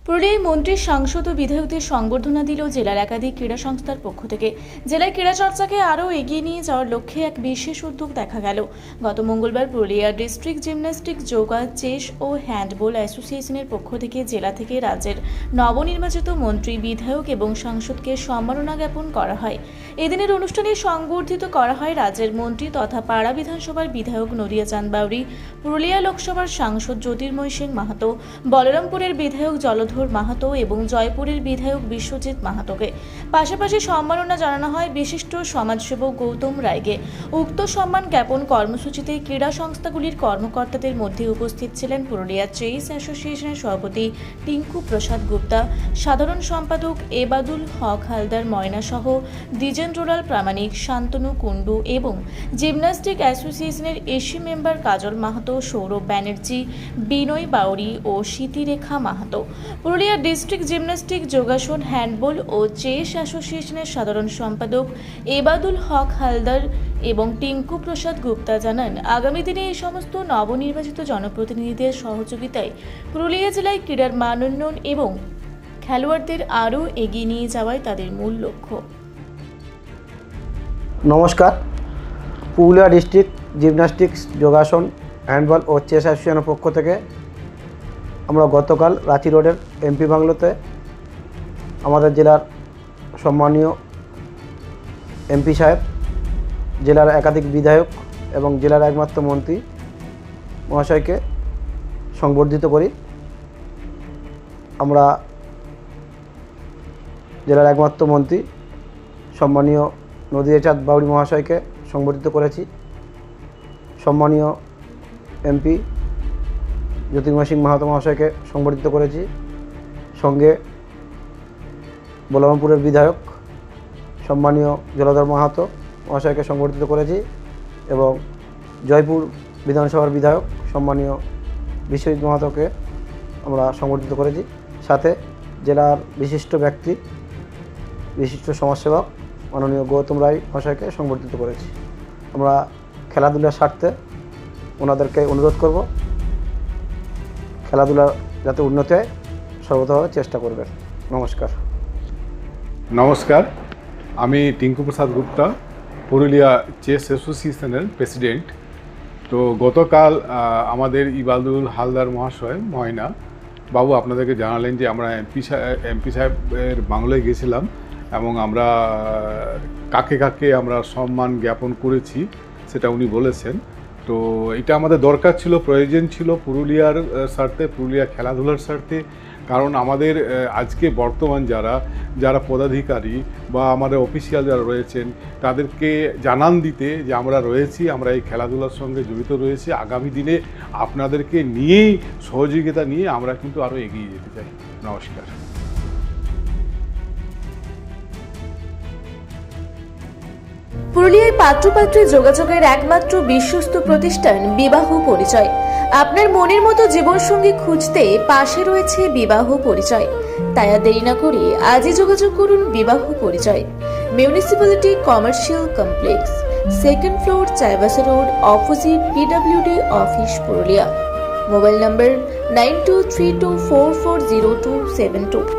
পুরুলিয়ায় মন্ত্রী, সাংসদ ও বিধায়কদের সংবর্ধনা দিল জেলার একাধিক ক্রীড়া সংস্থার পক্ষ থেকে। জেলায় ক্রীড়া চর্চাকে আরও এগিয়ে নিয়ে যাওয়ার লক্ষ্যে এক বিশেষ উদ্যোগ দেখা গেল। গত মঙ্গলবার Purulia district gymnastics, yoga, chess ও হ্যান্ডবল অ্যাসোসিয়েশনের পক্ষ থেকে জেলা থেকে রাজ্যের নবনির্বাচিত মন্ত্রী, বিধায়ক এবং সাংসদকে সম্মাননা জ্ঞাপন করা হয়। এদিনের অনুষ্ঠানে সংবর্ধিত করা হয় রাজ্যের মন্ত্রী তথা পাড়া বিধানসভার বিধায়ক নদিয়া চাঁদ বাউরি, পুরুলিয়া লোকসভার সাংসদ জ্যোতির্ময় সিং মাহাতো, বলরামপুরের বিধায়ক জলধর মাহাতো এবং জয়পুরের বিধায়ক বিশ্বজিৎ মাহাতোকে। পাশাপাশি সম্মাননা জানানো হয় বিশিষ্ট সমাজসেবক গৌতম রায়কে। উক্ত সম্মান জ্ঞাপন কর্মসূচিতে ক্রীড়া সংস্থাগুলির কর্মকর্তাদের মধ্যে উপস্থিত ছিলেন পুরুলিয়া চেস অ্যাসোসিয়েশনের সভাপতি টিঙ্কু প্রসাদ গুপ্তা, সাধারণ সম্পাদক এবাদুল হক হালদার ময়না সহ দ্বিজেন্দ্রলাল প্রামাণিক, শান্তনু কুণ্ডু এবং জিমন্যাস্টিক অ্যাসোসিয়েশনের এসি মেম্বার কাজল মাহাতো, সৌরভ ব্যানার্জি, বিনয় বাউরি ও স্মৃতিরেখা মাহাতো। পুরুলিয়া ডিস্ট্রিক্ট জিমন্যাস্টিক, যোগাসন, হ্যান্ডবল ও চেস অ্যাসোসিয়েশনের সাধারণ সম্পাদক এবাদুল হক হালদার এবং টিঙ্কু প্রসাদ গুপ্তা জানান, আগামী দিনে এই সমস্ত নবনির্বাচিত জনপ্রতিনিধিদের সহযোগিতায় পুরুলিয়া জেলায় ক্রীড়ার মান উন্নয়ন এবং খেলোয়াড়দের আরও এগিয়ে নিয়ে যাওয়াই তাদের মূল লক্ষ্য। নমস্কার। পুরুলিয়া ডিস্ট্রিক্ট জিমন্যাস্টিক্স, যোগাসন, হ্যান্ডবল ও চেস অ্যাসোসিয়েশনের পক্ষ থেকে আমরা গতকাল রাঁচি রোডের এমপি বাংলোতে আমাদের জেলার সম্মানীয় এমপি সাহেব, জেলার একাধিক বিধায়ক এবং জেলার একমাত্র মন্ত্রী মহাশয়কে সংবর্ধিত করি। আমরা জেলার একমাত্র মন্ত্রী সম্মানীয় নদিয়া চাঁদ বাউরি মহাশয়কে সংবর্ধিত করেছি। সম্মানীয় এমপি জ্যোতির্ময় সিং মাহাতো মহাশয়কে সংবর্ধিত করেছি। সঙ্গে বলরামপুরের বিধায়ক সম্মানীয় জলধর মাহাতো মহাশয়কে সংবর্ধিত করেছি এবং জয়পুর বিধানসভার বিধায়ক সম্মানীয় বিশ্বজিৎ মাহাতোকে আমরা সংবর্ধিত করেছি। সাথে জেলার বিশিষ্ট ব্যক্তি, বিশিষ্ট সমাজসেবক মাননীয় গৌতম রায় মহাশয়কে সংবর্ধিত করেছি। আমরা খেলাধুলার স্বার্থে ওনাদেরকে অনুরোধ করব, খেলাধুলা যাতে উন্নতি হয় সর্বতভাবে চেষ্টা করবেন। নমস্কার, আমি টিঙ্কু প্রসাদ গুপ্তা, পুরুলিয়া চেস অ্যাসোসিয়েশনের প্রেসিডেন্ট। তো গতকাল আমাদের ইবাদুল হালদার মহাশয় ময়না বাবু আপনাদেরকে জানালেন যে আমরা এমপি সাহেবের বাংলায় গেছিলাম এবং আমরা কাকে কাকে আমরা সম্মান জ্ঞাপন করেছি সেটা উনি বলেছেন। তো এটা আমাদের দরকার ছিল, প্রয়োজন ছিল পুরুলিয়ার স্বার্থে, পুরুলিয়া খেলাধুলার স্বার্থে। কারণ আমাদের আজকে বর্তমান যারা পদাধিকারী বা আমাদের অফিসিয়াল যারা রয়েছেন তাদেরকে জানান দিতে যে আমরা রয়েছি, আমরা এই খেলাধুলার সঙ্গে জড়িত রয়েছি। আগামী দিনে আপনাদেরকে নিয়েই, সহযোগিতা নিয়ে আমরা কিন্তু আরও এগিয়ে যেতে চাই। নমস্কার। পুরুলিয়ায় পাত্রপাত্রী যোগাযোগের একমাত্র বিশ্বস্ত প্রতিষ্ঠান বিবাহ পরিচয়। আপনার মনের মতো জীবনসঙ্গী খুঁজতে পাশে রয়েছে বিবাহ পরিচয়। তাই আর দেরি না করে আজই যোগাযোগ করুন বিবাহ পরিচয়। Municipality commercial complex, 2nd floor, Chaibasa road, opposite PWD office, Purulia. Mobile নম্বর 9232440272।